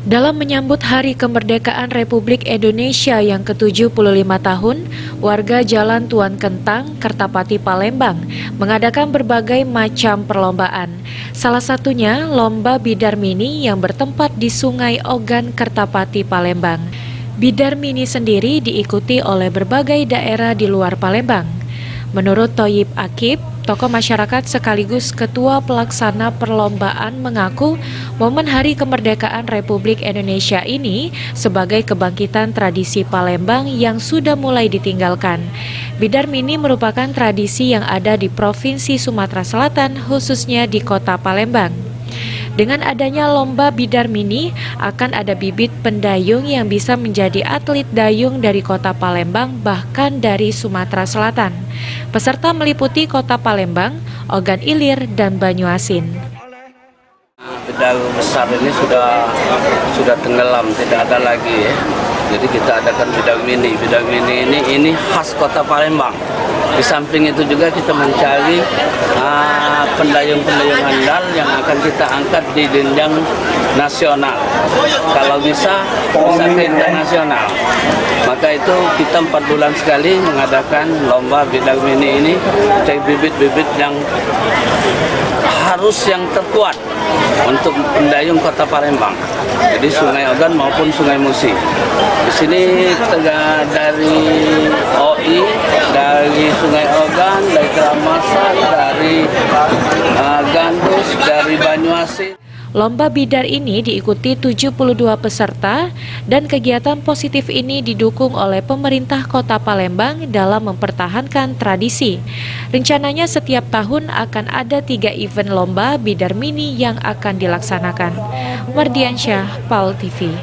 Dalam menyambut Hari Kemerdekaan Republik Indonesia yang ke-75 tahun, warga Jalan Tuan Kentang, Kertapati, Palembang mengadakan berbagai macam perlombaan. Salah satunya Lomba Bidar Mini yang bertempat di Sungai Ogan, Kertapati, Palembang. Bidar Mini sendiri diikuti oleh berbagai daerah di luar Palembang. Menurut Thoyib Akib, tokoh masyarakat sekaligus ketua pelaksana perlombaan mengaku momen Hari Kemerdekaan Republik Indonesia ini sebagai kebangkitan tradisi Palembang yang sudah mulai ditinggalkan. Bidar Mini merupakan tradisi yang ada di Provinsi Sumatera Selatan, khususnya di Kota Palembang. Dengan adanya lomba Bidar Mini, akan ada bibit pendayung yang bisa menjadi atlet dayung dari Kota Palembang bahkan dari Sumatera Selatan. Peserta meliputi Kota Palembang, Ogan Ilir, dan Banyuasin. Bidang besar ini sudah tenggelam, tidak ada lagi ya. Jadi kita adakan bidang mini. Bidang mini ini khas Kota Palembang. Di samping itu juga kita mencari pendayung-pendayung handal yang akan kita angkat di jenjang nasional. Kalau bisa ke internasional. Maka itu kita 4 bulan sekali mengadakan lomba bidang mini ini, cari bibit-bibit yang harus yang terkuat untuk pendayung Kota Palembang. Jadi Sungai Ogan maupun Sungai Musi. Di sini dari OI, dari Sungai Ogan, dari Keramasan, dari Gandus, dari Banyuasin. Lomba Bidar ini diikuti 72 peserta dan kegiatan positif ini didukung oleh pemerintah Kota Palembang dalam mempertahankan tradisi. Rencananya setiap tahun akan ada 3 event lomba Bidar Mini yang akan dilaksanakan. Mardiansyah, PAL TV.